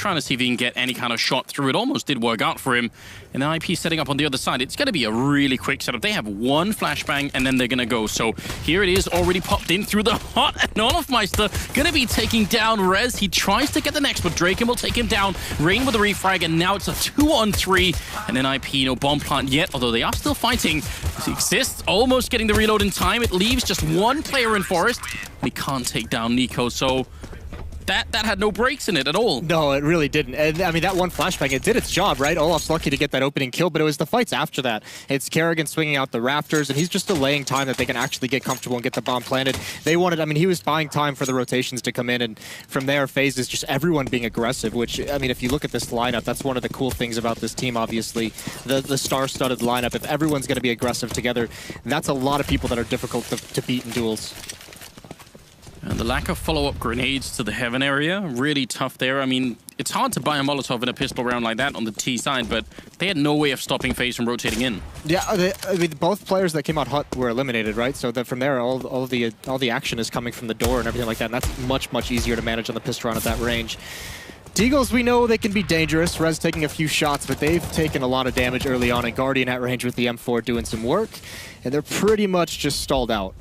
trying to see if he can get any kind of shot through. It almost did work out for him. And NiP setting up on the other side. It's going to be a really quick setup. They have one flashbang, and then they're going to go. So here it is, already popped in through the hot. And Olofmeister going to be taking down Rez. He tries to get the next, but Draken will take him down. Rain with a refrag, and now it's a 2-on-3. And NiP, no bomb plant yet, although they are still fighting. He exists, almost getting the reload in time. It leaves just one player in Forest. He can't take down Nico, so that had no breaks in it at all. No, it really didn't. And I mean, that one flashbang, it did its job, right? Olaf's lucky to get that opening kill, but it was the fights after that. It's Kerrigan swinging out the rafters, and he's just delaying time that they can actually get comfortable and get the bomb planted. They wanted, I mean, he was buying time for the rotations to come in, and from there, FaZe is just everyone being aggressive, which, I mean, if you look at this lineup, that's one of the cool things about this team, obviously. The star-studded lineup, if everyone's going to be aggressive together, that's a lot of people that are difficult to beat in duels. And the lack of follow-up grenades to the Heaven area, really tough there. I mean, it's hard to buy a Molotov in a pistol round like that on the T side, but they had no way of stopping FaZe from rotating in. Yeah, I mean, both players that came out hot were eliminated, right? So that from there, all the action is coming from the door and everything like that, and that's much easier to manage on the pistol round at that range. Deagles, we know they can be dangerous. Rez taking a few shots, but they've taken a lot of damage early on, and Guardian at range with the M4 doing some work, and they're pretty much just stalled out.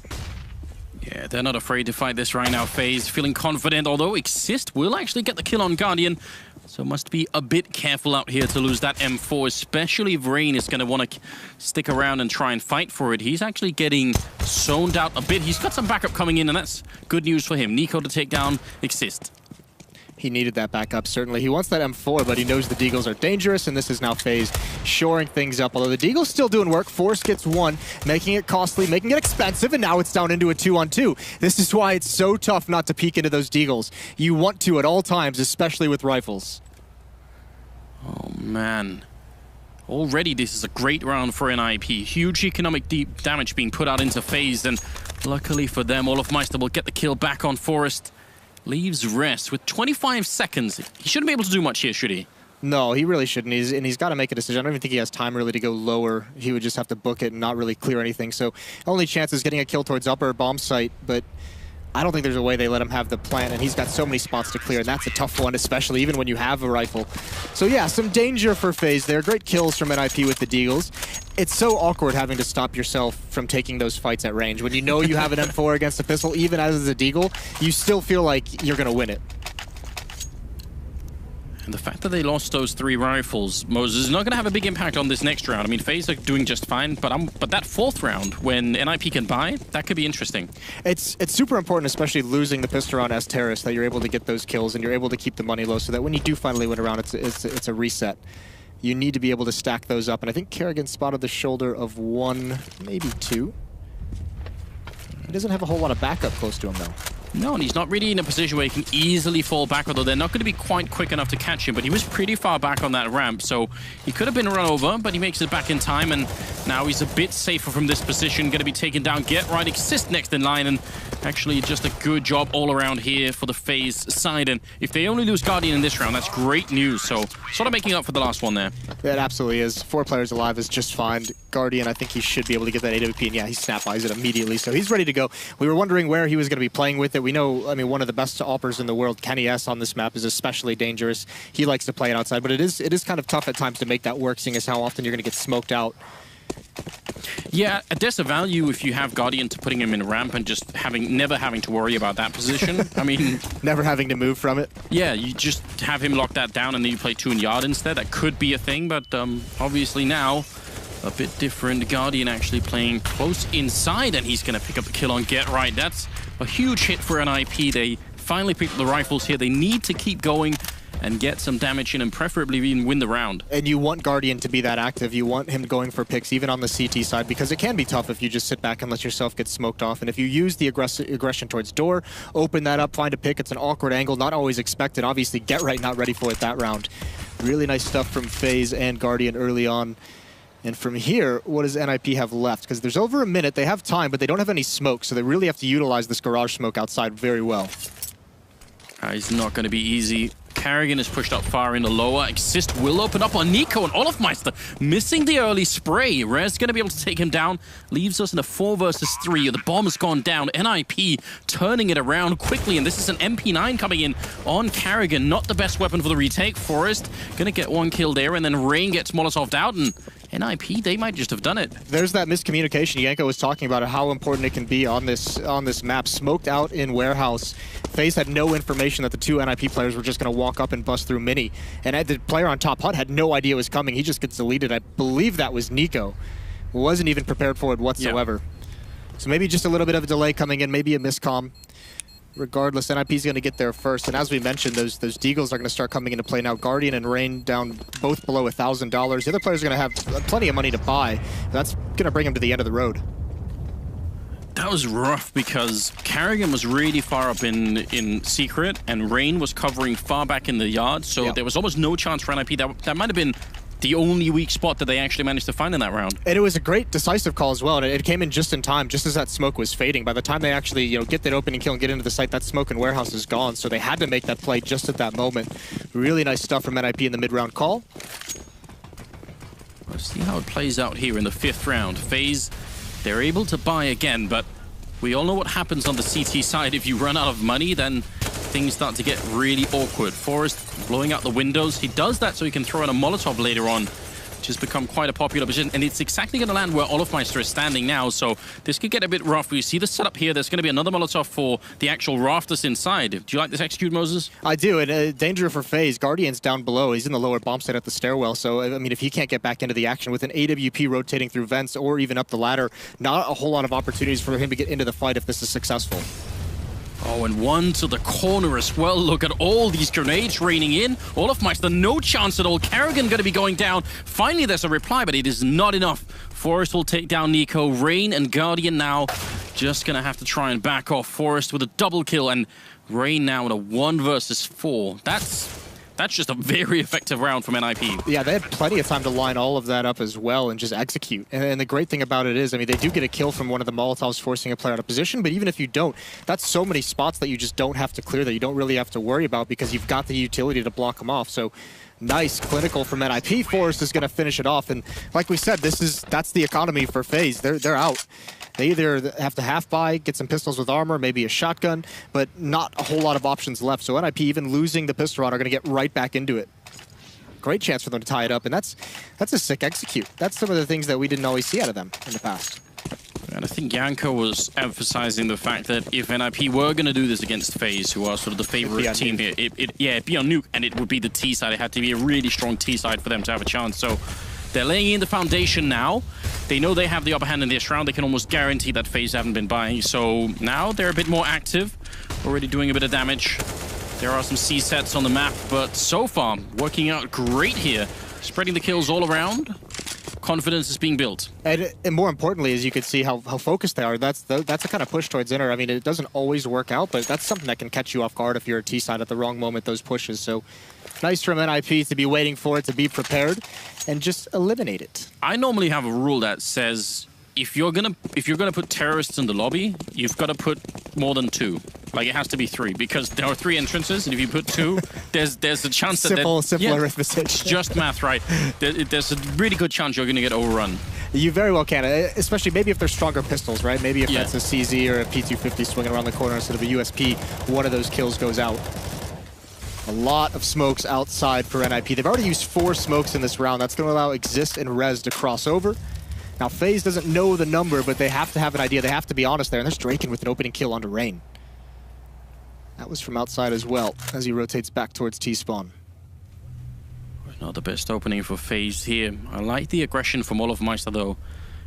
Yeah, they're not afraid to fight this right now. FaZe feeling confident, although Exist will actually get the kill on Guardian. So must be a bit careful out here to lose that M4, especially if Rain is going to want to stick around and try and fight for it. He's actually getting zoned out a bit. He's got some backup coming in, and that's good news for him. Nico to take down Exist. He needed that backup, certainly. He wants that M4, but he knows the Deagles are dangerous, and this is now FaZe shoring things up. Although the Deagle's still doing work, Force gets one, making it costly, making it expensive, and now it's down into a 2-on-2. This is why it's so tough not to peek into those Deagles. You want to at all times, especially with rifles. Oh, man. Already this is a great round for NiP. Huge economic damage being put out into FaZe, and luckily for them, Olofmeister will get the kill back on Forest. Leaves Rest with 25 seconds. He shouldn't be able to do much here, should he? No, he really shouldn't. He's got to make a decision. I don't even think he has time really to go lower. He would just have to book it and not really clear anything. So only chance is getting a kill towards upper bomb site, but I don't think there's a way they let him have the plant, and he's got so many spots to clear, and that's a tough one, especially even when you have a rifle. So yeah, some danger for FaZe there. Great kills from NiP with the Deagles. It's so awkward having to stop yourself from taking those fights at range. When you know you have an M4 against a pistol, even as a Deagle, you still feel like you're going to win it. And the fact that they lost those 3 rifles, Moses, is not going to have a big impact on this next round. I mean, FaZe are doing just fine, but that 4th round, when NiP can buy, that could be interesting. It's super important, especially losing the pistol round as terrorist, that you're able to get those kills and you're able to keep the money low so that when you do finally win a round, it's a reset. You need to be able to stack those up, and I think Kerrigan spotted the shoulder of 1, maybe 2. He doesn't have a whole lot of backup close to him, though. No, and he's not really in a position where he can easily fall back, although they're not going to be quite quick enough to catch him, but he was pretty far back on that ramp, so he could have been run over, but he makes it back in time, and now he's a bit safer from this position, going to be taken down. Get right, Exist next in line, and actually just a good job all around here for the FaZe side, and if they only lose Guardian in this round, that's great news, so sort of making up for the last one there. It absolutely is. 4 players alive is just fine. Guardian, I think he should be able to get that AWP, and yeah, he snap-eyes it immediately, so he's ready to go. We were wondering where he was going to be playing with it. We know, I mean, one of the best oppers in the world, Kenny S on this map, is especially dangerous. He likes to play it outside, but it is kind of tough at times to make that work, seeing as how often you're going to get smoked out. Yeah, there's a value if you have Guardian to putting him in ramp and just never having to worry about that position. I mean... never having to move from it. Yeah, you just have him lock that down and then you play 2 in yard instead. That could be a thing, but obviously now a bit different. Guardian actually playing close inside, and he's going to pick up the kill on Get Right. That's a huge hit for NiP. They finally picked up the rifles here. They need to keep going and get some damage in and preferably even win the round. And you want Guardian to be that active. You want him going for picks, even on the CT side, because it can be tough if you just sit back and let yourself get smoked off. And if you use the aggression towards door, open that up, find a pick, it's an awkward angle, not always expected. Obviously, Get Right not ready for it that round. Really nice stuff from FaZe and Guardian early on. And from here, what does NiP have left? Because there's over a minute, they have time, but they don't have any smoke, so they really have to utilize this garage smoke outside very well. It's not going to be easy Carrigan is pushed up far in the lower. Exist will open up on Nico, and Olofmeister missing the early spray. Rez going to be able to take him down. Leaves us in a 4 versus 3. The bomb has gone down. NiP turning it around quickly, and this is an MP9 coming in on Carrigan. Not the best weapon for the retake. Forest going to get 1 kill there, and then Rain gets Molotov'd out, and NiP, they might just have done it. There's that miscommunication. Yanko was talking about how important it can be on this map. Smoked out in warehouse. FaZe had no information that the 2 NiP players were just going to walk up and bust through mini. And the player on top hut had no idea it was coming. He just gets deleted. I believe that was Nico. Wasn't even prepared for it whatsoever. Yeah. So maybe just a little bit of a delay coming in, maybe a miscomm. Regardless, NiP's going to get there first. And as we mentioned, those deagles are going to start coming into play now. Guardian and Rain down both below $1,000. The other players are going to have plenty of money to buy. That's going to bring them to the end of the road. That was rough because Carrigan was really far up in secret, and Rain was covering far back in the yard, so there was almost no chance for NiP. That might have been the only weak spot that they actually managed to find in that round. And it was a great decisive call as well, and it came in just in time, just as that smoke was fading. By the time they actually get that opening kill and get into the site, that smoke and warehouse is gone, so they had to make that play just at that moment. Really nice stuff from NiP in the mid-round call. Let's see how it plays out here in the 5th round. FaZe, they're able to buy again, but we all know what happens on the CT side. If you run out of money, then things start to get really awkward. Forest blowing out the windows. He does that so he can throw in a Molotov later on, which has become quite a popular position. And it's exactly going to land where Olofmeister is standing now, so this could get a bit rough. We see the setup here. There's going to be another Molotov for the actual rafters inside. Do you like this execute, Moses? I do, and danger for FaZe. Guardian's down below. He's in the lower bomb site at the stairwell, so I mean, if he can't get back into the action with an AWP rotating through vents or even up the ladder, not a whole lot of opportunities for him to get into the fight if this is successful. Oh, and 1 to the corner as well. Look at all these grenades raining in. Olofmeister, no chance at all. Carrigan going to be going down. Finally, there's a reply, but it is not enough. Forest will take down Nico. Rain and Guardian now just going to have to try and back off. Forest with a double kill, and Rain now in a 1 versus 4. That's just a very effective round from NiP. Yeah, they had plenty of time to line all of that up as well and just execute. And the great thing about it is, I mean, they do get a kill from one of the Molotovs forcing a player out of position, but even if you don't, that's so many spots that you just don't have to clear, that you don't really have to worry about because you've got the utility to block them off. So nice clinical from NiP. Forest is going to finish it off. And like we said, that's the economy for FaZe. They're out. They either have to half-buy, get some pistols with armor, maybe a shotgun, but not a whole lot of options left. So NiP, even losing the pistol round, are going to get right back into it. Great chance for them to tie it up, and that's a sick execute. That's some of the things that we didn't always see out of them in the past. And I think Yanko was emphasizing the fact that if NiP were going to do this against FaZe, who are sort of the favorite team here, it'd be on Nuke, and it would be the T side. It had to be a really strong T side for them to have a chance. So they're laying in the foundation now. They know they have the upper hand in this round. They can almost guarantee that FaZe haven't been buying. So now they're a bit more active, already doing a bit of damage. There are some C sets on the map, but so far, working out great here. Spreading the kills all around. Confidence is being built. And more importantly, as you can see how focused they are, that's a kind of push towards inner. I mean, it doesn't always work out, but that's something that can catch you off guard if you're a T side at the wrong moment, those pushes. So nice from NiP to be waiting for it, to be prepared, and just eliminate it. I normally have a rule that says if you're gonna put terrorists in the lobby, you've got to put more than 2. Like, it has to be 3, because there are 3 entrances, and if you put 2, there's a chance that... Simple arithmetic. It's just math, right? There's a really good chance you're going to get overrun. You very well can, especially maybe if they're stronger pistols, right? Maybe if that's a CZ or a P250 swinging around the corner instead of a USP, one of those kills goes out. A lot of smokes outside for NiP. They've already used 4 smokes in this round. That's going to allow Exist and Rez to cross over. Now, FaZe doesn't know the number, but they have to have an idea. They have to be honest there. And there's Draken with an opening kill onto Rain. That was from outside as well, as he rotates back towards T-spawn. Not the best opening for FaZe here. I like the aggression from Olofmeister, though.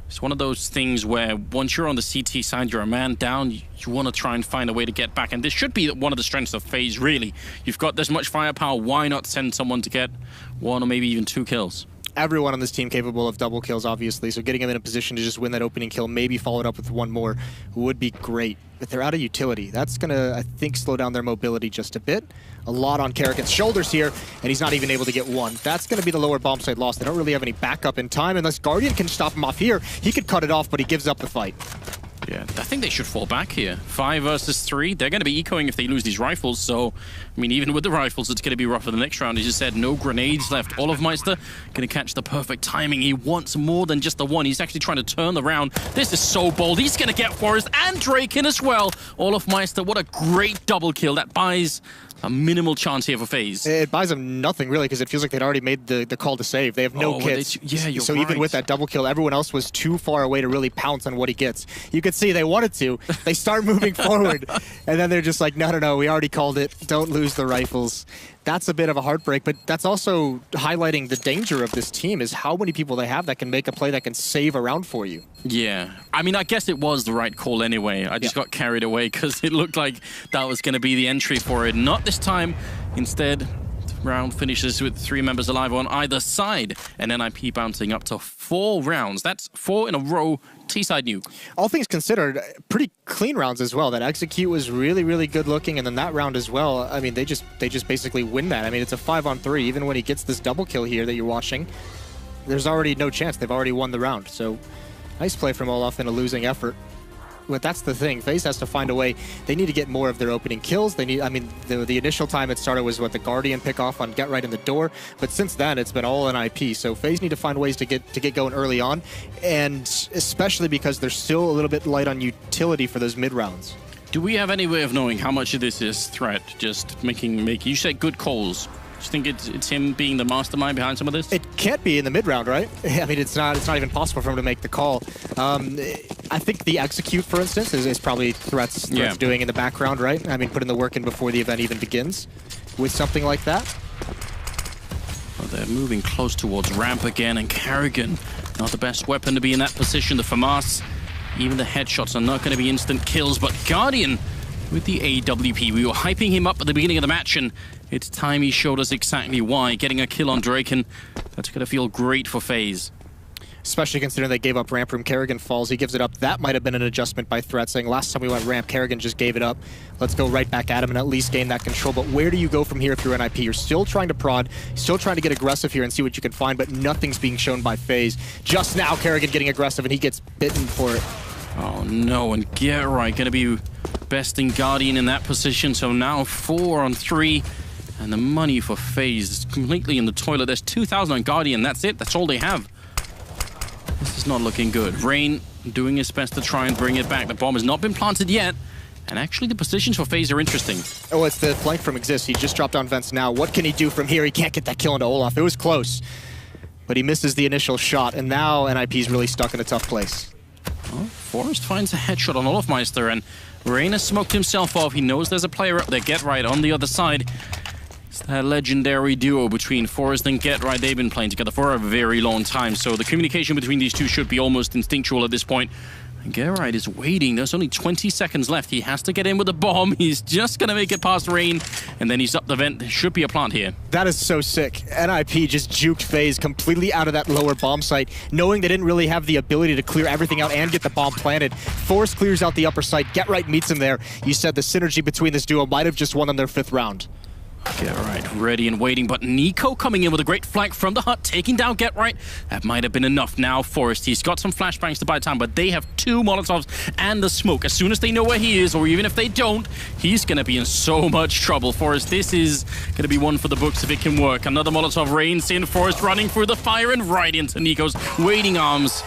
It's one of those things where once you're on the CT side, you're a man down, you want to try and find a way to get back. And this should be one of the strengths of FaZe, really. You've got this much firepower, why not send someone to get 1 or maybe even 2 kills? Everyone on this team capable of double kills, obviously, so getting him in a position to just win that opening kill, maybe followed up with 1 more, would be great. But they're out of utility. That's going to, I think, slow down their mobility just a bit. A lot on Carrigan's shoulders here, and he's not even able to get 1. That's going to be the lower bomb site loss. They don't really have any backup in time. Unless Guardian can stop him off here, he could cut it off, but he gives up the fight. Yeah, I think they should fall back here. 5 versus 3. They're going to be ecoing if they lose these rifles. So, I mean, even with the rifles, it's going to be rough for the next round. As you said, no grenades left. Olofmeister going to catch the perfect timing. He wants more than just the one. He's actually trying to turn the round. This is so bold. He's going to get Forest and Drake in as well. Olofmeister, what a great double kill. That buys a minimal chance here for FaZe. It buys them nothing, really, because it feels like they'd already made the call to save. They have no kits. Yeah, you're so right. Even with that double kill, everyone else was too far away to really pounce on what he gets. You could see they wanted to. They start moving forward, and then they're just like, no, we already called it. Don't lose the rifles. That's a bit of a heartbreak, but that's also highlighting the danger of this team, is how many people they have that can make a play that can save a round for you. Yeah. I mean, I guess it was the right call anyway. I just got carried away because it looked like that was going to be the entry for it. Not this time. Instead, the round finishes with 3 members alive on either side, and NiP bouncing up to 4 rounds. That's 4 in a row. T-side nuke. All things considered, pretty clean rounds as well. That execute was really, really good looking, and then that round as well. I mean, they just basically win that. I mean, it's a 5-on-3. Even when he gets this double kill here that you're watching, there's already no chance. They've already won the round. So, nice play from Olof in a losing effort. But that's the thing. FaZe has to find a way. They need to get more of their opening kills. They need. I mean, the initial time it started was the Guardian pick off on Get Right in the door. But since then, it's been all NiP. So FaZe need to find ways to get going early on, and especially because they're still a little bit light on utility for those mid rounds. Do we have any way of knowing how much of this is threat? Just making. You said good calls. Do you think it's him being the mastermind behind some of this? It can't be in the mid round, right? I mean, it's not even possible for him to make the call. I think the execute, for instance, is probably threats doing in the background, right? I mean, putting the work in before the event even begins with something like that. Well, they're moving close towards ramp again, and Carrigan, not the best weapon to be in that position. The FAMAS, even the headshots are not going to be instant kills, but Guardian with the AWP. We were hyping him up at the beginning of the match, and it's time he showed us exactly why. Getting a kill on Drake, and that's going to feel great for FaZe. Especially considering they gave up ramp room. Carrigan falls, he gives it up. That might have been an adjustment by Threat, saying last time we went ramp, Carrigan just gave it up. Let's go right back at him and at least gain that control. But where do you go from here if you're NiP? You're still trying to prod, still trying to get aggressive here and see what you can find, but nothing's being shown by FaZe. Just now, Carrigan getting aggressive, and he gets bitten for it. Oh no, and Get Right going to be besting Guardian in that position. So now 4-on-3. And the money for FaZe is completely in the toilet. There's 2,000 on Guardian. That's it. That's all they have. This is not looking good. Rain doing his best to try and bring it back. The bomb has not been planted yet. And actually, the positions for FaZe are interesting. Oh, it's the flank from Exist. He just dropped on vents now. What can he do from here? He can't get that kill into Olaf. It was close. But he misses the initial shot. And now NiP's really stuck in a tough place. Well, Forest finds a headshot on Olofmeister. And Rain has smoked himself off. He knows there's a player up there. Get Right on the other side. It's that legendary duo between Forest and Get Right. They've been playing together for a very long time, so the communication between these two should be almost instinctual at this point. And Get Right is waiting. There's only 20 seconds left. He has to get in with a bomb. He's just going to make it past Rain, and then he's up the vent. There should be a plant here. That is so sick. NiP just juked FaZe completely out of that lower bomb site, knowing they didn't really have the ability to clear everything out and get the bomb planted. Forest clears out the upper site. Get Right meets him there. You said the synergy between this duo might have just won them their 5th round. Get Right ready and waiting, but Nico coming in with a great flank from the hut, taking down Get Right. That might have been enough. Now Forest, he's got some flashbangs to buy time, but they have 2 Molotovs and the smoke. As soon as they know where he is, or even if they don't, he's going to be in so much trouble. Forest, this is going to be one for the books if it can work. Another Molotov rains in. Forest running through the fire and right into Nico's waiting arms.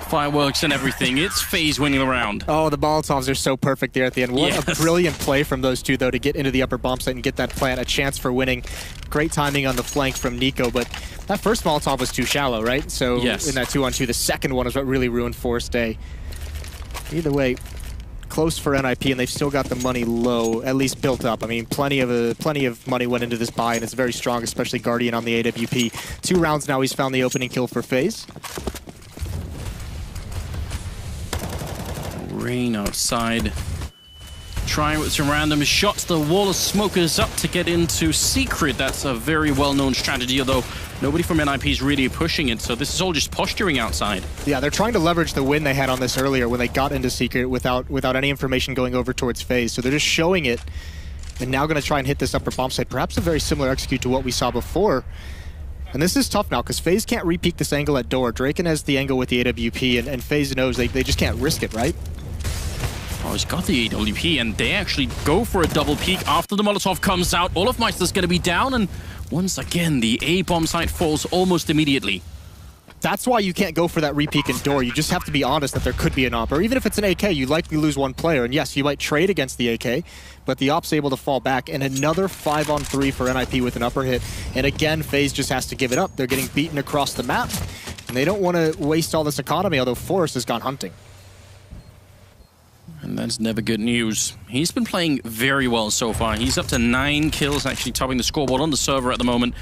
Fireworks and everything. It's FaZe winning the round. Oh, the Molotovs are so perfect there at the end. What a brilliant play from those two, though, to get into the upper bomb site and get that plant, a chance for winning. Great timing on the flank from Nico, but that first Molotov was too shallow, right? So in that 2-on-2, the second one is what really ruined Forest Day. Either way, close for NiP, and they've still got the money low, at least built up. I mean, plenty of money went into this buy, and it's very strong, especially Guardian on the AWP. 2 rounds now, he's found the opening kill for FaZe. Rain outside. Trying with some random shots. The wall of smokers up to get into Secret. That's a very well-known strategy, although nobody from NiP is really pushing it, so this is all just posturing outside. Yeah, they're trying to leverage the win they had on this earlier when they got into Secret without any information going over towards FaZe. So they're just showing it, and now going to try and hit this upper bomb site. Perhaps a very similar execute to what we saw before. And this is tough now, because FaZe can't re-peek this angle at door. Draken has the angle with the AWP, and FaZe knows they just can't risk it, right? Oh, he's got the AWP, and they actually go for a double peek after the Molotov comes out. Olofmeister's going to be down, and once again, the A-bomb site falls almost immediately. That's why you can't go for that re-peek and door. You just have to be honest that there could be an op. Or even if it's an AK, you likely lose one player. And yes, you might trade against the AK, but the op's able to fall back. And another 5-on-3 for NiP with an upper hit. And again, FaZe just has to give it up. They're getting beaten across the map. And they don't want to waste all this economy, although Forrest has gone hunting. And that's never good news. He's been playing very well so far. He's up to 9 kills, actually topping the scoreboard on the server at the moment.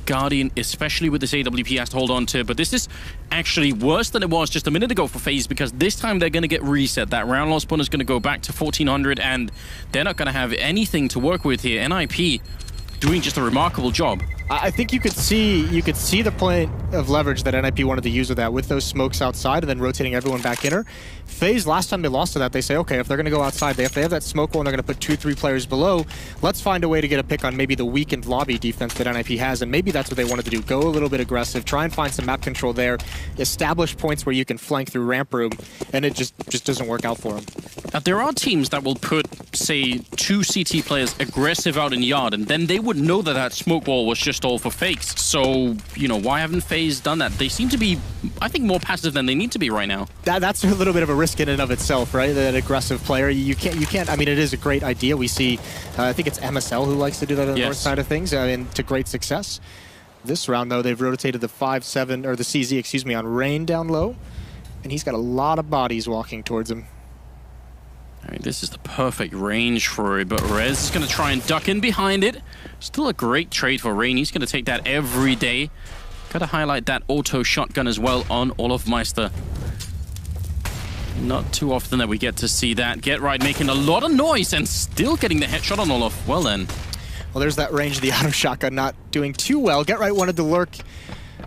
Guardian, especially with this AWP, has to hold on to. But this is actually worse than it was just a minute ago for FaZe, because this time they're going to get reset. That round loss point is going to go back to 1400, and they're not going to have anything to work with here. NiP doing just a remarkable job. I think you could see the point of leverage that NiP wanted to use with that, with those smokes outside and then rotating everyone back in her. FaZe, last time they lost to that, they say, okay, if they're going to go outside, if they have that smoke wall and they're going to put 2-3 players below, let's find a way to get a pick on maybe the weakened lobby defense that NiP has, and maybe that's what they wanted to do. Go a little bit aggressive, try and find some map control there, establish points where you can flank through ramp room, and it just doesn't work out for them. Now, there are teams that will put, say, 2 CT players aggressive out in yard, and then they would know that that smoke wall was just all for fakes. So, you know, why haven't FaZe done that? They seem to be, I think, more passive than they need to be right now. That's a little bit of a risk in and of itself, right? That aggressive player, you can't. I mean, it is a great idea. We see, I think it's MSL who likes to do that on the north side of things, and to great success. This round, though, they've rotated the 5-7 or the CZ, excuse me, on Rain down low, and he's got a lot of bodies walking towards him. I mean, this is the perfect range for it, but Rez is going to try and duck in behind it. Still a great trade for Rain. He's going to take that every day. Got to highlight that auto shotgun as well on Olofmeister. Not too often that we get to see that. Get Right making a lot of noise and still getting the headshot on Olof. Well then. Well, there's that range of the auto shotgun not doing too well. Get Right wanted to lurk,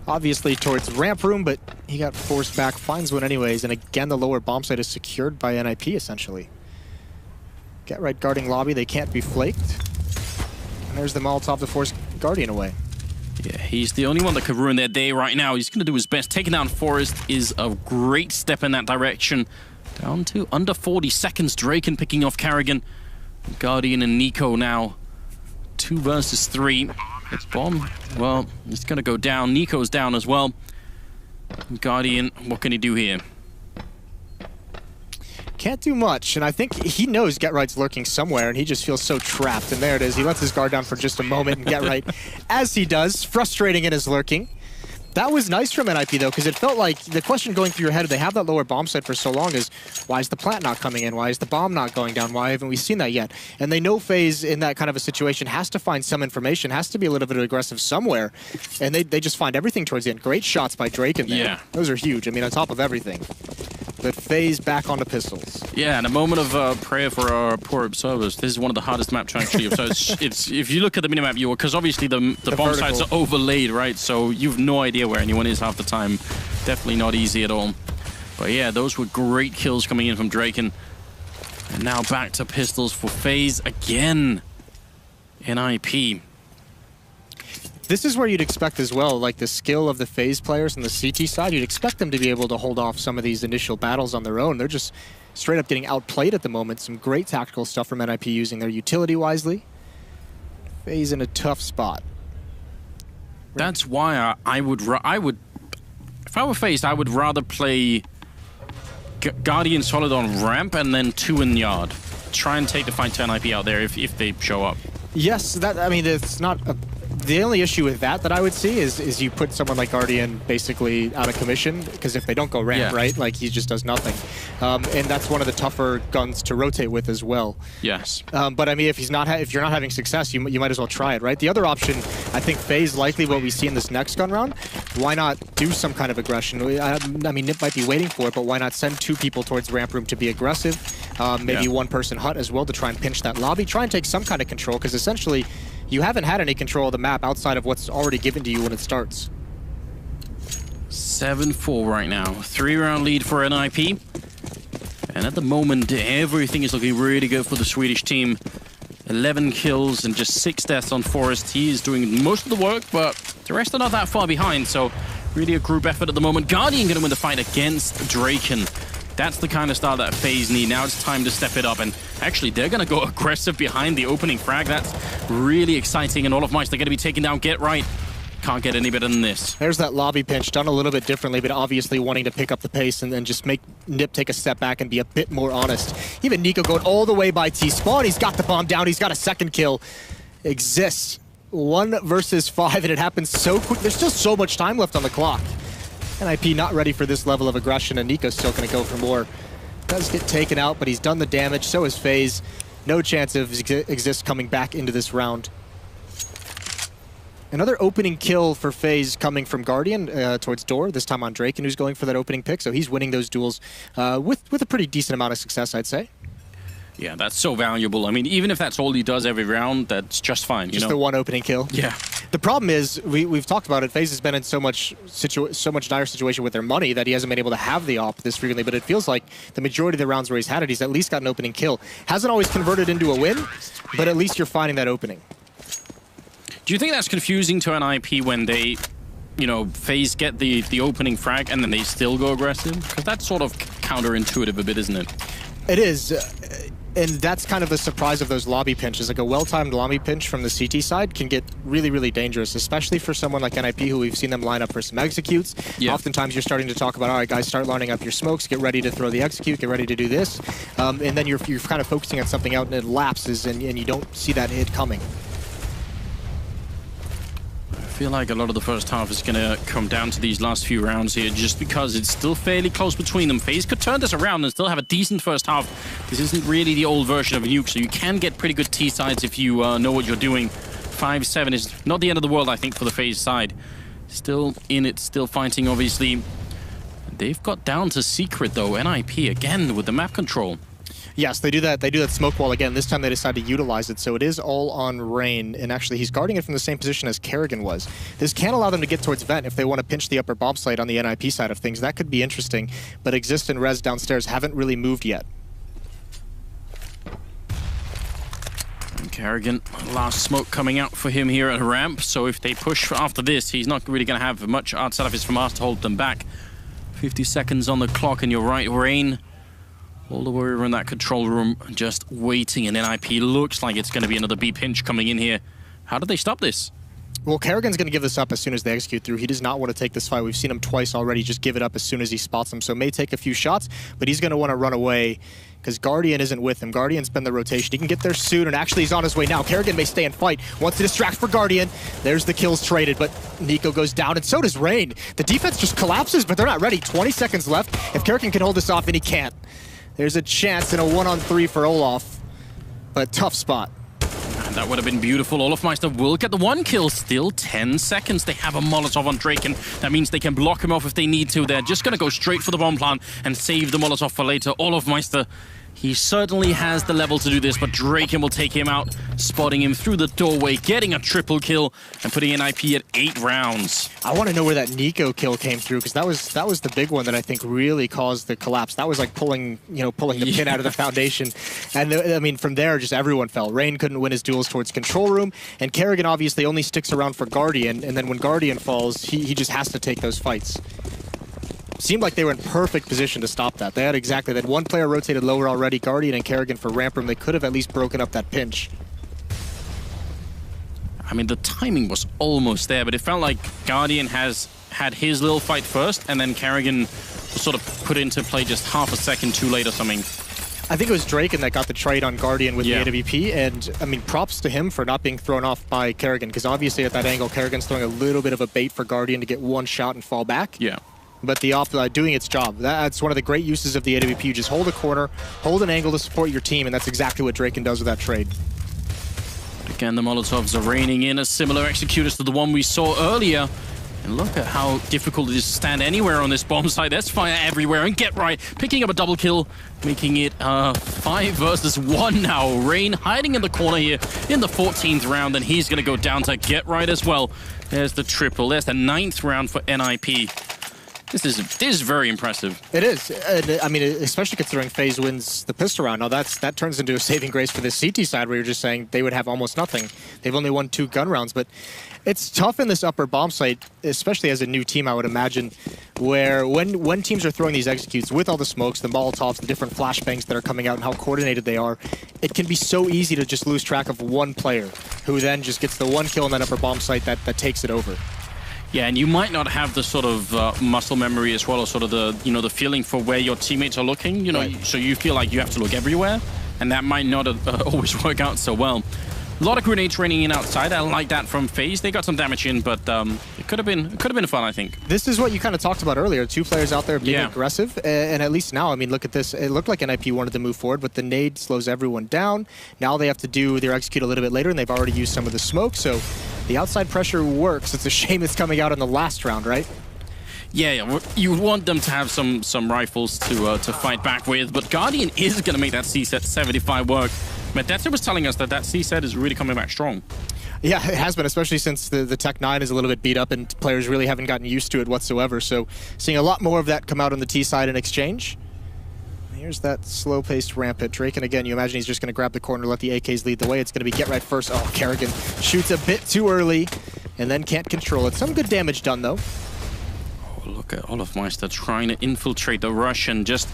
obviously, towards ramp room, but he got forced back, finds one anyways, and again, the lower bomb site is secured by NiP, essentially. Get Right guarding lobby, they can't be flaked. And there's the Molotov to force Guardian away. Yeah, he's the only one that could ruin their day right now. He's going to do his best. Taking down Forrest is a great step in that direction. Down to under 40 seconds. Draken picking off Carrigan. Guardian and Nico now 2 versus 3. It's bomb. Well, it's going to go down. Nico's down as well. Guardian, what can he do here? Can't do much, and I think he knows Get Right's lurking somewhere, and he just feels so trapped, and there it is. He lets his guard down for just a moment, and Get Right, as he does, frustrating in his lurking. That was nice from NiP, though, because it felt like the question going through your head, if they have that lower bomb set for so long, is why is the plant not coming in? Why is the bomb not going down? Why haven't we seen that yet? And they know FaZe, in that kind of a situation, has to find some information, has to be a little bit aggressive somewhere, and they just find everything towards the end. Great shots by Drake in there. Yeah. Those are huge. I mean, on top of everything. But FaZe back onto pistols. Yeah, and a moment of prayer for our poor observers. This is one of the hardest maps to actually observe. it's if you look at the minimap, because obviously the bomb sites are overlaid, right? So you've no idea where anyone is half the time. Definitely not easy at all. But yeah, those were great kills coming in from Draken. And now back to pistols for FaZe again. NiP. This is where you'd expect as well, like the skill of the FaZe players on the CT side, you'd expect them to be able to hold off some of these initial battles on their own. They're just straight up getting outplayed at the moment. Some great tactical stuff from NiP using their utility wisely. FaZe in a tough spot. That's why I would, if I were FaZe, I would rather play Guardian solid on ramp and then 2 in yard. Try and take the fight to NiP out there if they show up. Yes, I mean, it's not a... The only issue with that I would see is you put someone like Guardian basically out of commission, because if they don't go ramp, right, like he just does nothing. And that's one of the tougher guns to rotate with as well. Yes. But I mean, if you're not having success, you might as well try it, right? The other option, I think FaZe likely what we see in this next gun round, why not do some kind of aggression? I mean, NiP might be waiting for it, but why not send 2 people towards ramp room to be aggressive? Maybe 1 person hut as well to try and pinch that lobby. Try and take some kind of control, because essentially, you haven't had any control of the map outside of what's already given to you when it starts. 7-4 right now. 3-round lead for NiP. And at the moment, everything is looking really good for the Swedish team. 11 kills and just 6 deaths on Forrest. He is doing most of the work, but the rest are not that far behind, so really a group effort at the moment. Guardian going to win the fight against Draken. That's the kind of start that FaZe need. Now it's time to step it up, and actually they're going to go aggressive behind the opening frag. That's really exciting, and all of Mice, they're going to be taking down Get Right. Can't get any better than this. There's that lobby pinch, done a little bit differently, but obviously wanting to pick up the pace and then just make NiP take a step back and be a bit more honest. Even Nico going all the way by T-Spawn. He's got the bomb down. He's got a second kill. Exists. 1 versus 5, and it happens so quick. There's still so much time left on the clock. NiP not ready for this level of aggression, and Nico's still going to go for more. Does get taken out, but he's done the damage. So is FaZe. No chance of Exist coming back into this round. Another opening kill for FaZe coming from Guardian towards Door, this time on Draken, who's going for that opening pick. So he's winning those duels with a pretty decent amount of success, I'd say. Yeah, that's so valuable. I mean, even if that's all he does every round, that's just fine. Just the one opening kill. Yeah. The problem is, we've talked about it, FaZe has been in so much dire situation with their money that he hasn't been able to have the op this frequently, but it feels like the majority of the rounds where he's had it, he's at least got an opening kill. Hasn't always converted into a win, but at least you're finding that opening. Do you think that's confusing to an NiP when they, FaZe get the opening frag and then they still go aggressive? Because that's sort of counterintuitive a bit, isn't it? It is. And that's kind of the surprise of those lobby pinches. Like a well-timed lobby pinch from the CT side can get really, really dangerous, especially for someone like NiP, who we've seen them line up for some executes. Yeah. Oftentimes you're starting to talk about, all right, guys, start lining up your smokes, get ready to throw the execute, get ready to do this. And then you're kind of focusing on something out and it lapses and you don't see that hit coming. I feel like a lot of the first half is going to come down to these last few rounds here, just because it's still fairly close between them. FaZe could turn this around and still have a decent first half. This isn't really the old version of Nuke, so you can get pretty good T-sides if you know what you're doing. 5-7 is not the end of the world, I think, for the FaZe side. Still in it, still fighting, obviously. They've got down to Secret, though. NiP, again, with the map control. Yes, they do that. They do that smoke wall again. This time they decide to utilize it, so it is all on Rain. And actually, he's guarding it from the same position as Kerrigan was. This can allow them to get towards Vent if they want to pinch the upper bomb site on the NiP side of things. That could be interesting, but Exist and Rez downstairs haven't really moved yet. And Kerrigan, last smoke coming out for him here at ramp. So if they push after this, he's not really going to have much outside of his FAMAS to hold them back. 50 seconds on the clock, and you're right, Rain. All the way around that control room, just waiting, and NiP looks like it's going to be another B pinch coming in here. How did they stop this? Well, Kerrigan's going to give this up as soon as they execute through. He does not want to take this fight. We've seen him twice already just give it up as soon as he spots him. So may take a few shots, but he's going to want to run away because Guardian isn't with him. Guardian's been the rotation. He can get there soon, and actually he's on his way now. Kerrigan may stay and fight. Wants to distract for Guardian. There's the kills traded, but Nico goes down, and so does Rain. The defense just collapses, but they're not ready. 20 seconds left. If Kerrigan can hold this off, and he can't. There's a chance in a 1-on-3 for Olaf, but tough spot. And that would have been beautiful. Olafmeister will get the 1 kill. Still 10 seconds. They have a Molotov on Draken. That means they can block him off if they need to. They're just going to go straight for the bomb plant and save the Molotov for later. Olafmeister, he certainly has the level to do this, but Draken will take him out, spotting him through the doorway, getting a triple kill, and putting NiP at 8 rounds. I want to know where that Nico kill came through, because that was the big one that I think really caused the collapse. That was like pulling the pin out of the foundation. And I mean, from there, just everyone fell. Rain couldn't win his duels towards control room, and Kerrigan obviously only sticks around for Guardian, and then when Guardian falls, he just has to take those fights. Seemed like they were in perfect position to stop that. They had one player rotated lower already, Guardian and Kerrigan for ramp room. They could have at least broken up that pinch. I mean, the timing was almost there, but it felt like Guardian has had his little fight first, and then Kerrigan was sort of put into play just half a second too late or something. I think it was Draken that got the trade on Guardian with the AWP, and I mean, props to him for not being thrown off by Kerrigan, because obviously at that angle, Kerrigan's throwing a little bit of a bait for Guardian to get one shot and fall back. Yeah. But the op doing its job. That's one of the great uses of the AWP. You just hold a corner, hold an angle to support your team, and that's exactly what Draken does with that trade. Again, the Molotovs are raining in, a similar executors to the one we saw earlier. And look at how difficult it is to stand anywhere on this bomb site. There's fire everywhere, and Get Right picking up a double kill, making it 5 versus 1 now. Rain hiding in the corner here in the 14th round, and he's going to go down to Get Right as well. There's the triple. There's the 9th round for NiP. This is very impressive. It is. I mean, especially considering FaZe wins the pistol round. Now that turns into a saving grace for the CT side, where you're just saying they would have almost nothing. They've only won 2 gun rounds, but it's tough in this upper bomb site, especially as a new team, I would imagine, where when teams are throwing these executes with all the smokes, the Molotovs, the different flashbangs that are coming out and how coordinated they are, it can be so easy to just lose track of one player who then just gets the one kill on that upper bomb site that takes it over. Yeah, and you might not have the sort of muscle memory as well, or sort of the the feeling for where your teammates are looking. Right. So you feel like you have to look everywhere, and that might not always work out so well. A lot of grenades raining in outside. I like that from FaZe. They got some damage in, but it could have been fun, I think. This is what you kind of talked about earlier. Two players out there being aggressive, and at least now, I mean, look at this. It looked like NiP wanted to move forward, but the nade slows everyone down. Now they have to do their execute a little bit later, and they've already used some of the smoke, so the outside pressure works. It's a shame it's coming out in the last round, right? Yeah, you want them to have some rifles to fight back with, but Guardian is going to make that C-set 75 work. Medeta was telling us that C-set is really coming back strong. Yeah, it has been, especially since the Tech 9 is a little bit beat up and players really haven't gotten used to it whatsoever. So seeing a lot more of that come out on the T side in exchange. Here's that slow-paced ramp hit. Drake, and again, you imagine he's just going to grab the corner, let the AKs lead the way. It's going to be get right first. Oh, Kerrigan shoots a bit too early and then can't control it. Some good damage done, though. Oh, look at Olofmeister trying to infiltrate the rush and just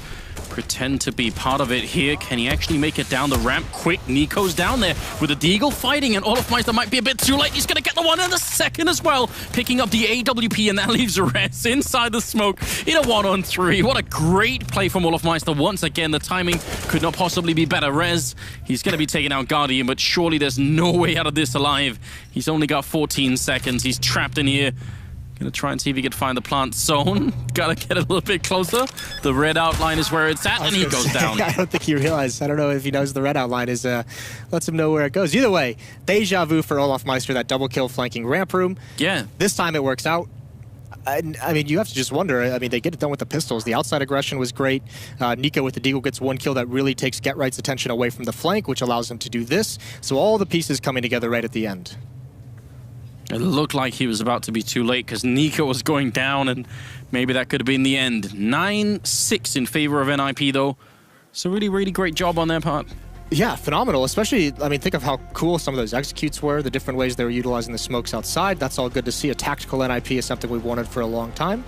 pretend to be part of it here. Can he actually make it down the ramp quick? Nico's down there with a Deagle fighting, and Olofmeister might be a bit too late. He's going to get the one in the second as well, picking up the AWP, and that leaves Rez inside the smoke in a 1-on-3. What a great play from Olofmeister. Once again, the timing could not possibly be better. Rez, he's going to be taking out Guardian, but surely there's no way out of this alive. He's only got 14 seconds. He's trapped in here. Gonna try and see if he can find the plant zone. Gotta get a little bit closer. The red outline is where it's at, and he goes down. I don't think he realized. I don't know if he knows the red outline is lets him know where it goes. Either way, deja vu for Olofmeister, that double kill flanking ramp room. Yeah. This time it works out. I mean, you have to just wonder. I mean, they get it done with the pistols. The outside aggression was great. Nico with the Deagle gets one kill that really takes Get Right's attention away from the flank, which allows him to do this. So all the pieces coming together right at the end. It looked like he was about to be too late because Nico was going down, and maybe that could have been the end. 9-6 in favor of NiP, though. So really, really great job on their part. Yeah, phenomenal. Especially, I mean, think of how cool some of those executes were, the different ways they were utilizing the smokes outside. That's all good to see. A tactical NiP is something we've wanted for a long time.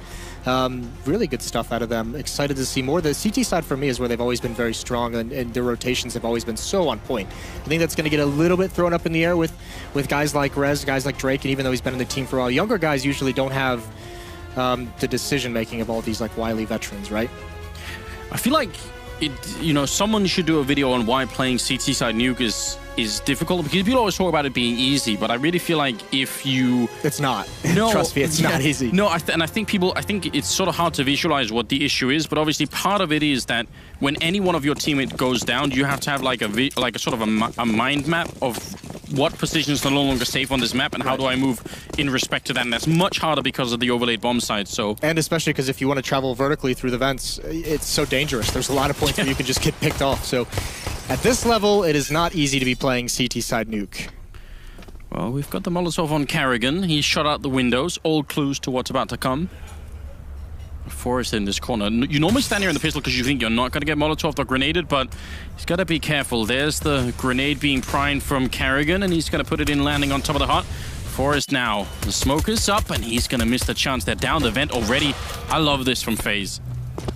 Really good stuff out of them. Excited to see more. The CT side for me is where they've always been very strong, and their rotations have always been so on point. I think that's going to get a little bit thrown up in the air with guys like Rez, guys like Drake, and even though he's been in the team for a while, younger guys usually don't have the decision-making of all these like wily veterans, right? I feel like someone should do a video on why playing CT side nuke is difficult, because people always talk about it being easy, but I really feel like if you... It's not. No, trust me, it's not easy. No, I think it's sort of hard to visualize what the issue is, but obviously part of it is that when any one of your teammates goes down, you have to have like a sort of a mind map of what positions are no longer safe on this map and how do I move in respect to that, and that's much harder because of the overlaid bomb site. So, and especially because if you want to travel vertically through the vents, it's so dangerous. There's a lot of points where you can just get picked off. So at this level, it is not easy to be playing CT side nuke. Well, we've got the Molotov on Kerrigan. He shot out the windows, all clues to what's about to come. Forrest in this corner. You normally stand here in the pistol because you think you're not going to get Molotov or grenaded, but he's got to be careful. There's the grenade being primed from Kerrigan, and he's going to put it in, landing on top of the hut. Forrest now. The smoke is up, and he's going to miss the chance. They're down the vent already. I love this from FaZe.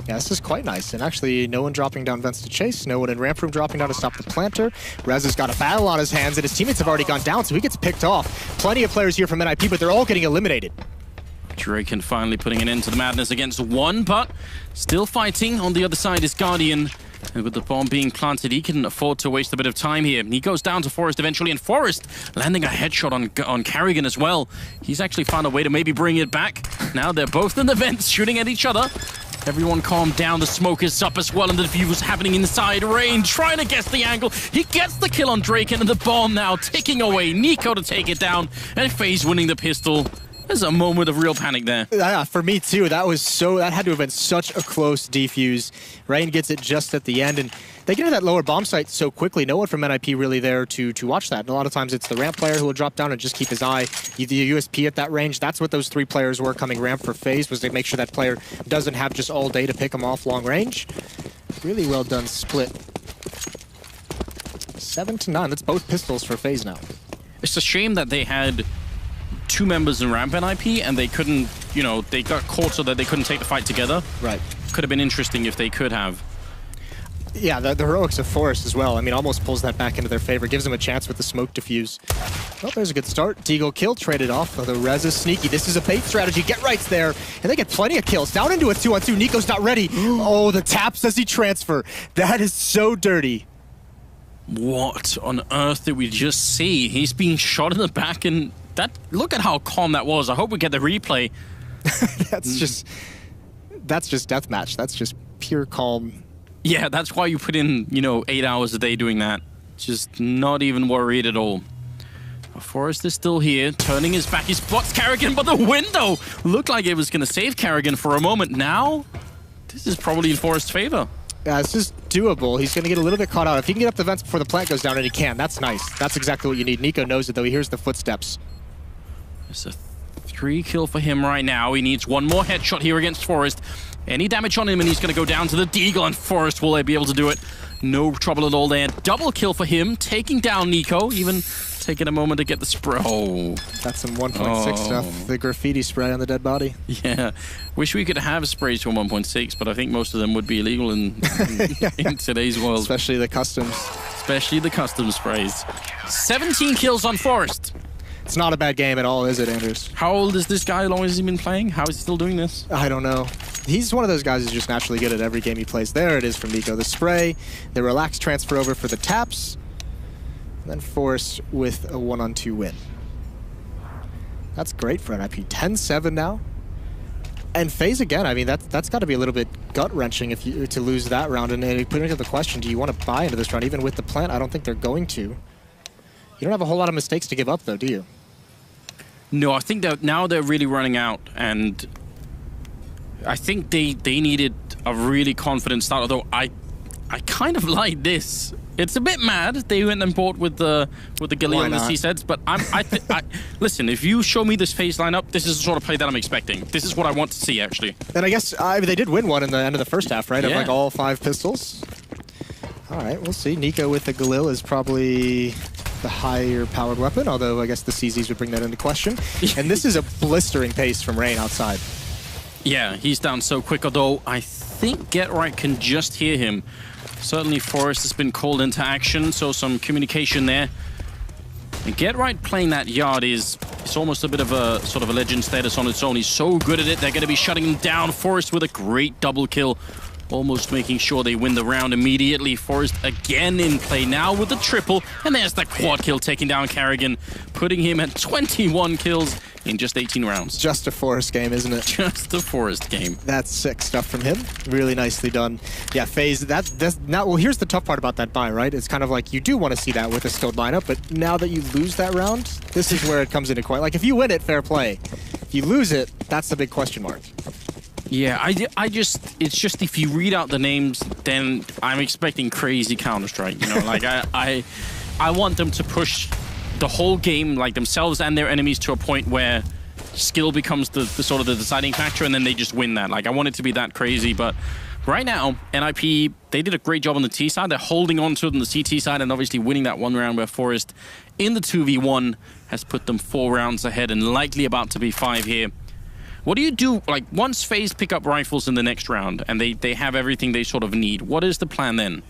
Yeah, this is quite nice. And actually, no one dropping down vents to chase. No one in ramp room dropping down to stop the planter. Rez has got a battle on his hands, and his teammates have already gone down, so he gets picked off. Plenty of players here from NiP, but they're all getting eliminated. Drake finally putting an end to the madness against one, but still fighting. On the other side is Guardian. And with the bomb being planted, he can afford to waste a bit of time here. He goes down to Forrest eventually, and Forrest landing a headshot on Kerrigan as well. He's actually found a way to maybe bring it back. Now they're both in the vents shooting at each other. Everyone calm down. The smoke is up as well, and the view is happening inside. Rain trying to guess the angle. He gets the kill on Drake, and the bomb now ticking away. Nico to take it down, and FaZe winning the pistol. There's a moment of real panic there. Yeah, for me too. That had to have been such a close defuse. Rain gets it just at the end, and they get to that lower bomb site so quickly. No one from NiP really there to watch that. And a lot of times it's the ramp player who will drop down and just keep his eye. The USP at that range, that's what those three players were coming ramp for FaZe, was to make sure that player doesn't have just all day to pick him off long range. Really well done split. 7-9. That's both pistols for FaZe now. It's a shame that they had two members in ramp NiP and they couldn't you know, they got caught so that they couldn't take the fight together. Right. Could have been interesting if they could have. Yeah, the heroics of Forest as well. I mean, almost pulls that back into their favor. Gives them a chance with the smoke diffuse. Well, there's a good start. Deagle kill traded off. The res is sneaky. This is a bait strategy. Get Right's there. And they get plenty of kills. Down into a 2-on-2. Nico's not ready. Oh, the tap says he transfer. That is so dirty. What on earth did we just see? He's being shot in the back, and that, look at how calm that was. I hope we get the replay. That's just deathmatch. That's just pure calm. Yeah, that's why you put in, you know, 8 hours a day doing that. Just not even worried at all. Forrest is still here, turning his back. He spots Karrigan, but the window looked like it was going to save Karrigan for a moment. Now, this is probably in Forrest's favor. Yeah, it's just doable. He's going to get a little bit caught out. If he can get up the vents before the plant goes down, and he can, that's nice. That's exactly what you need. Nico knows it, though. He hears the footsteps. It's a 3 kill for him right now. He needs one more headshot here against Forrest. Any damage on him, and he's going to go down to the Deagle, and Forrest will be able to do it. No trouble at all there. Double kill for him, taking down Nico, even taking a moment to get the spray. Oh. That's some 1.6 stuff. The graffiti spray on the dead body. Yeah. Wish we could have sprays from 1.6, but I think most of them would be illegal in today's world. Especially the customs. Especially the custom sprays. 17 kills on Forrest. It's not a bad game at all, is it, Anders? How old is this guy? How long has he been playing? How is he still doing this? I don't know. He's one of those guys who's just naturally good at every game he plays. There it is from Nico. The spray, the relaxed transfer over for the taps, and then Forrest with a 1-on-2 win. That's great for NiP. 10-7 now. And FaZe again, I mean, that's got to be a little bit gut-wrenching if you to lose that round. And putting into the question, do you want to buy into this round? Even with the plant, I don't think they're going to. You don't have a whole lot of mistakes to give up, though, do you? No, I think that now they're really running out, and I think they needed a really confident start, although I kind of like this. It's a bit mad they went and bought with the Galil and the C-Sets, but listen, if you show me this FaZe lineup, this is the sort of play that I'm expecting. This is what I want to see, actually. And I guess they did win one in the end of the first half, right? Yeah. Of like all 5 pistols. All right, we'll see. Nico with the Galil is probably the higher powered weapon, although I guess the CZs would bring that into question. And this is a blistering pace from Rain outside. Yeah, he's down so quick, although I think Get Right can just hear him. Certainly Forrest has been called into action, so some communication there. And Get Right playing that yard is almost a bit of a sort of a legend status on its own. He's so good at it, they're going to be shutting him down. Forrest with a great double kill, almost making sure they win the round immediately. Forrest again in play now with the triple, and there's the quad kill taking down Karrigan, putting him at 21 kills in just 18 rounds. Just a Forrest game, isn't it? Just a Forrest game. That's sick stuff from him. Really nicely done. Yeah, FaZe, well, here's the tough part about that buy, right? It's kind of like you do want to see that with a skilled lineup, but now that you lose that round, this is where it comes into quite. Like, if you win it, fair play. If you lose it, that's the big question mark. Yeah, it's just if you read out the names, then I'm expecting crazy Counter-Strike, you know? Like, I want them to push the whole game, like themselves and their enemies, to a point where skill becomes the sort of the deciding factor, and then they just win that. Like, I want it to be that crazy, but right now, NiP, they did a great job on the T side. They're holding on to it on the CT side, and obviously winning that one round where Forrest in the 2v1 has put them 4 rounds ahead and likely about to be 5 here. What do you do, like, once FaZe pick up rifles in the next round and they have everything they sort of need, what is the plan then?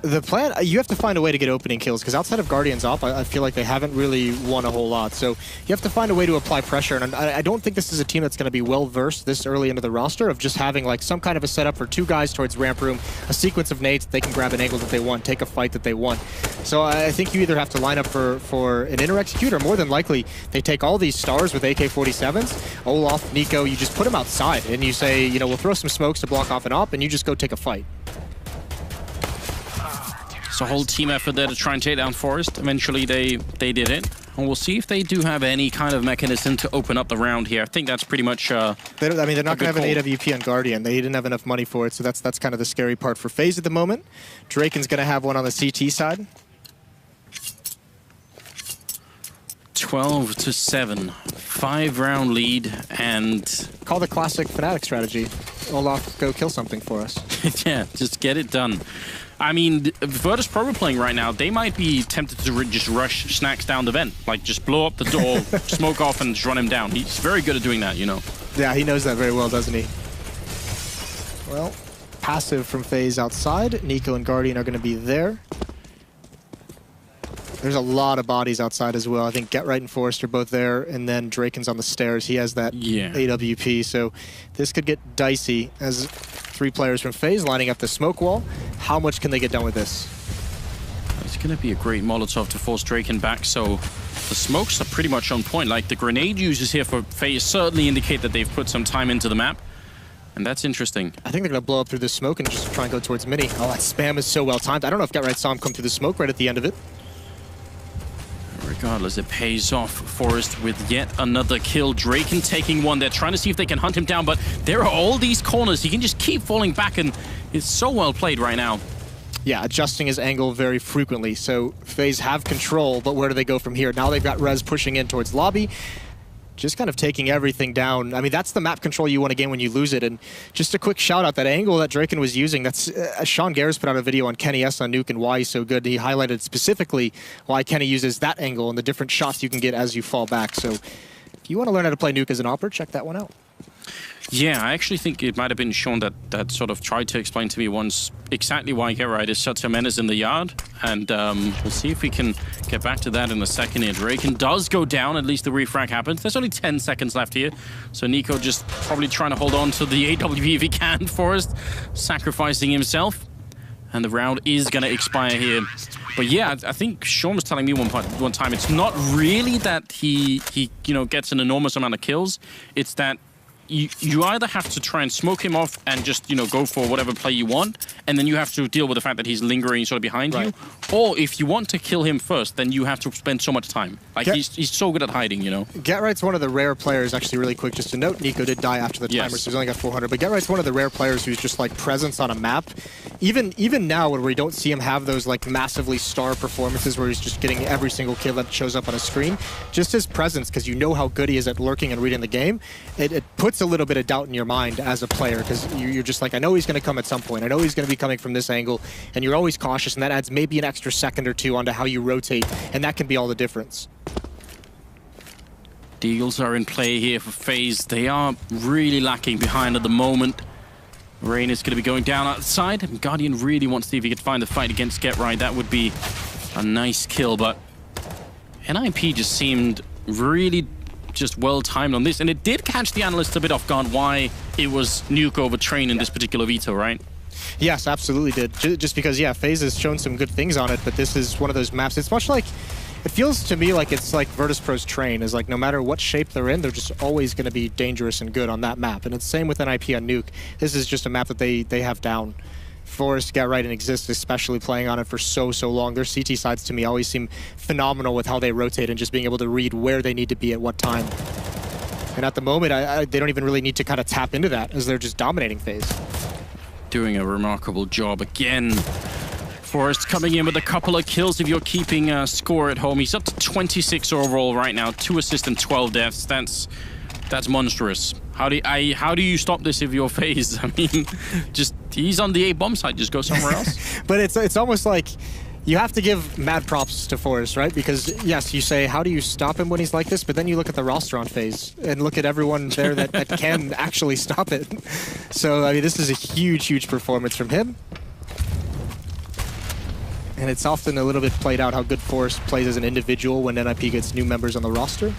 The plan, you have to find a way to get opening kills, because outside of Guardians op, I feel like they haven't really won a whole lot. So you have to find a way to apply pressure, and I don't think this is a team that's going to be well-versed this early into the roster of just having like some kind of a setup for 2 guys towards ramp room, a sequence of nades that they can grab an angle that they want, take a fight that they want. So I think you either have to line up for an inter-execute, or more than likely they take all these stars with AK-47s, Olaf, Nico, you just put them outside, and you say, you know, we'll throw some smokes to block off an op, and you just go take a fight. It's a whole team effort there to try and take down Forrest. Eventually they did it. And we'll see if they do have any kind of mechanism to open up the round here. I think that's pretty much they're not going to have an AWP on Guardian. They didn't have enough money for it, so that's kind of the scary part for FaZe at the moment. Draken's going to have one on the CT side. 12-7. 5-round lead, and call the classic Fnatic strategy. Olaf, go kill something for us. Yeah, just get it done. I mean, Virtus Pro are playing right now. They might be tempted to just rush Snacks down the vent. Like, just blow up the door, smoke off, and just run him down. He's very good at doing that, you know. Yeah, he knows that very well, doesn't he? Well, passive from FaZe outside. NiKo and Guardian are going to be there. There's a lot of bodies outside as well. I think Get Right and Forrest are both there, and then Draken's on the stairs. He has that AWP, so this could get dicey as 3 players from FaZe lining up the smoke wall. How much can they get done with this? It's going to be a great Molotov to force Draken back, so the smokes are pretty much on point. Like, the grenade uses here for FaZe certainly indicate that they've put some time into the map. And that's interesting. I think they're going to blow up through the smoke and just try and go towards Mini. Oh, that spam is so well timed. I don't know if Get Right saw him come through the smoke right at the end of it. Regardless, it pays off. Forrest with yet another kill. Draken taking one. They're trying to see if they can hunt him down, but there are all these corners. He can just keep falling back, and it's so well played right now. Yeah, adjusting his angle very frequently. So FaZe have control, but where do they go from here? Now they've got Rez pushing in towards lobby. Just kind of taking everything down. I mean, that's the map control you want to gain when you lose it. And just a quick shout out, that angle that Draken was using, that's Sean Garris put out a video on Kenny S on Nuke and why he's so good. He highlighted specifically why Kenny uses that angle and the different shots you can get as you fall back. So if you want to learn how to play Nuke as an opper, check that one out. Yeah, I actually think it might have been Sean that sort of tried to explain to me once exactly why Get Right is such a menace in the yard. And we'll see if we can get back to that in a second here. Draken does go down, at least the refrag happens. There's only 10 seconds left here. So NiKo just probably trying to hold on to the AWP if he can. Forrest sacrificing himself. And the round is going to expire here. But yeah, I think Sean was telling me one time, it's not really that he gets an enormous amount of kills. It's that you either have to try and smoke him off and just, go for whatever play you want, and then you have to deal with the fact that he's lingering sort of behind you. Or if you want to kill him first, then you have to spend so much time. Like, he's so good at hiding, Get Right's one of the rare players, actually really quick, just to note, NiKo did die after the timer, so he's only got 400, but Get Right's one of the rare players who's just like presence on a map. Even now, when we don't see him have those like massively star performances where he's just getting every single kill that shows up on a screen, just his presence, because you know how good he is at lurking and reading the game, it puts a little bit of doubt in your mind as a player, because you're just like, I know he's going to come at some point. I know he's going to be coming from this angle, and you're always cautious, and that adds maybe an extra second or two onto how you rotate, and that can be all the difference. Deagles are in play here for FaZe. They are really lacking behind at the moment. Rain is going to be going down outside, and Guardian really wants to see if he could find the fight against Get Right. That would be a nice kill, but NiP just seemed really just well timed on this, and it did catch the analysts a bit off guard why it was Nuke over Train in this particular veto, right? Yes, absolutely did. Just because, yeah, FaZe has shown some good things on it, but this is one of those maps. It's much like, it feels to me like it's like Virtus.pro's Train, is like no matter what shape they're in, they're just always going to be dangerous and good on that map. And it's the same with NiP on Nuke. This is just a map that they have down. Forrest, Get Right, and Exist, especially playing on it for so long. Their CT sides to me always seem phenomenal with how they rotate and just being able to read where they need to be at what time. And at the moment, they don't even really need to kind of tap into that, as they're just dominating FaZe. Doing a remarkable job again. Forrest coming in with a couple of kills if you're keeping score at home. He's up to 26 overall right now, 2 assists and 12 deaths. That's monstrous. How do you stop this if you're FaZe? I mean, just he's on the A bomb side. Just go somewhere else. But it's almost like you have to give mad props to Forrest, right? Because yes, you say, how do you stop him when he's like this? But then you look at the roster on FaZe and look at everyone there that can actually stop it. So I mean, this is a huge performance from him. And it's often a little bit played out how good Forrest plays as an individual when NiP gets new members on the roster.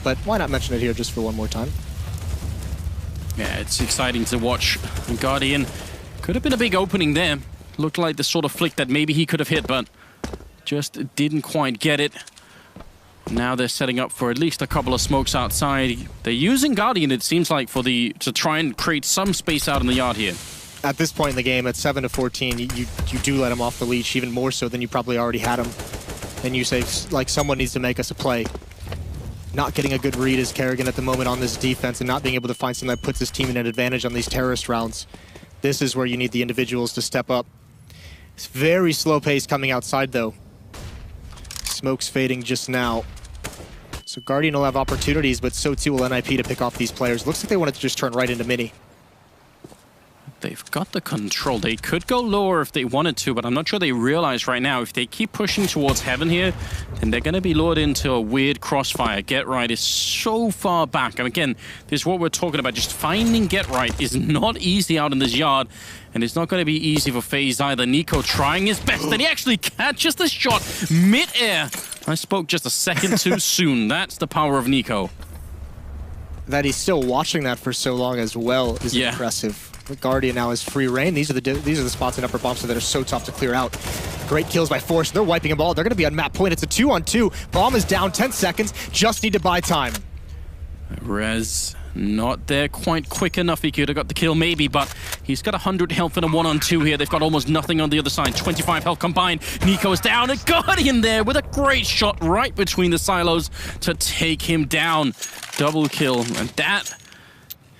But why not mention it here just for one more time? Yeah, it's exciting to watch. Guardian could have been a big opening there. Looked like the sort of flick that maybe he could have hit, but just didn't quite get it. Now they're setting up for at least a couple of smokes outside. They're using Guardian, it seems like, to try and create some space out in the yard here. At this point in the game, at 7-14, you do let him off the leash, even more so than you probably already had him. And you say, like, someone needs to make us a play. Not getting a good read is Kerrigan at the moment on this defense, and not being able to find something that puts his team in an advantage on these terrorist rounds. This is where you need the individuals to step up. It's very slow pace coming outside, though. Smoke's fading just now. So Guardian will have opportunities, but so too will NiP to pick off these players. Looks like they wanted to just turn right into Mini. They've got the control. They could go lower if they wanted to, but I'm not sure they realize right now if they keep pushing towards heaven here, then they're going to be lured into a weird crossfire. Get Right is so far back. And again, this is what we're talking about. Just finding Get Right is not easy out in this yard, and it's not going to be easy for FaZe either. NiP trying his best, and he actually catches the shot mid-air. I spoke just a second too soon. That's the power of NiP. That he's still watching that for so long as well is impressive. Guardian now has free reign. These are the spots in upper bombs that are so tough to clear out. Great kills by Force. They're wiping a ball. They're going to be on map point. It's a 2-on-2. Bomb is down 10 seconds. Just need to buy time. Rez not there quite quick enough. He could have got the kill maybe, but he's got 100 health in a 1-on-2 here. They've got almost nothing on the other side. 25 health combined. NiP is down. A Guardian there with a great shot right between the silos to take him down. Double kill, and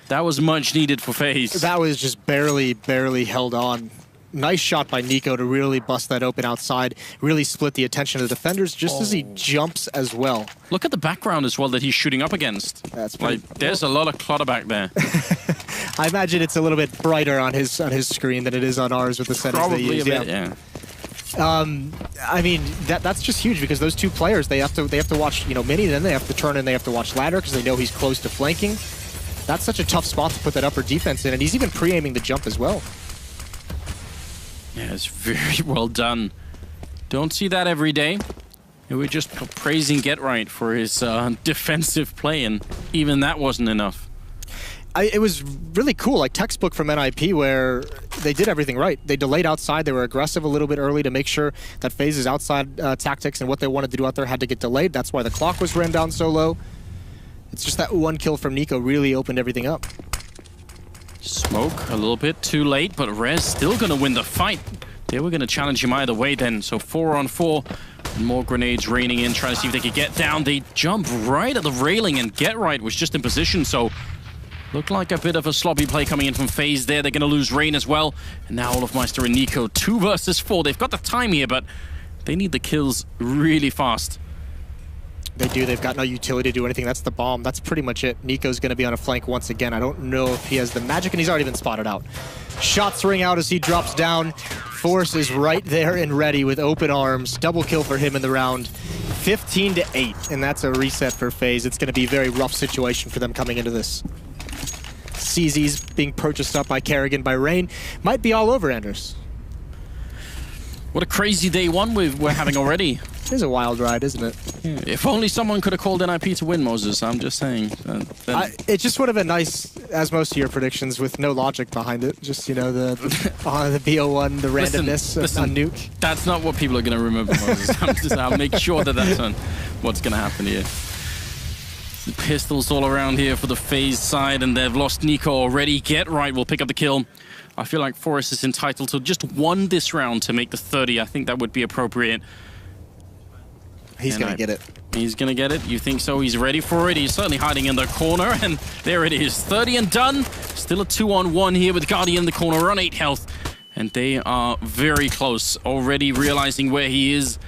that was much needed for FaZe. That was just barely held on. Nice shot by NiP to really bust that open outside, really split the attention of the defenders just as he jumps as well. Look at the background as well that he's shooting up against. That's like there's a lot of clutter back there. I imagine it's a little bit brighter on his screen than it is on ours with the settings they use. Probably a bit, yeah. I mean that's just huge because those two players they have to watch Mini, then they have to turn and they have to watch Ladder because they know he's close to flanking. That's such a tough spot to put that upper defense in, and he's even pre-aiming the jump as well. Yeah, it's very well done. Don't see that every day. We're just praising Get Right for his defensive play, and even that wasn't enough. It was really cool, like textbook from NiP, where they did everything right. They delayed outside. They were aggressive a little bit early to make sure that FaZe's outside tactics and what they wanted to do out there had to get delayed. That's why the clock was ran down so low. It's just that one kill from NiP really opened everything up. Smoke a little bit too late, but Rez still going to win the fight. They were going to challenge him either way then. So 4-on-4, and more grenades raining in, trying to see if they could get down. They jump right at the railing, and Get Right was just in position. So looked like a bit of a sloppy play coming in from FaZe there. They're going to lose Rain as well. And now Olofmeister and NiP, 2 versus 4. They've got the time here, but they need the kills really fast. They do. They've got no utility to do anything. That's the bomb. That's pretty much it. NiP's going to be on a flank once again. I don't know if he has the magic, and he's already been spotted out. Shots ring out as he drops down. Force is right there and ready with open arms. Double kill for him in the round. 15-8, and that's a reset for FaZe. It's going to be a very rough situation for them coming into this. CZ's being purchased up by Kerrigan, by Rain. Might be all over, Anders. What a crazy day one we're having already. It is a wild ride, isn't it? Yeah. If only someone could have called NiP to win, Moses. I'm just saying. It just would have been nice, as most of your predictions, with no logic behind it. Just, the BO1, the randomness on Nuke. That's not what people are going to remember, Moses. I'll make sure that that's what's going to happen here. The pistols all around here for the FaZe side, and they've lost NiP already. Get Right will pick up the kill. I feel like Forrest is entitled to just 1 this round to make the 30. I think that would be appropriate. He's going to get it. He's going to get it? You think so? He's ready for it. He's certainly hiding in the corner, and there it is. 30 and done. Still a 2-on-1 here with Guardian in the corner on 8 health. And they are very close, already realizing where he is.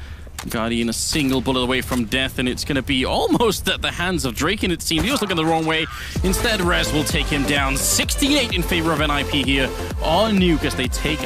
Guardian a single bullet away from death, and it's going to be almost at the hands of Draken, it seems. He was looking the wrong way. Instead, Rez will take him down. 16-8 in favor of NiP here on Nuke as they take out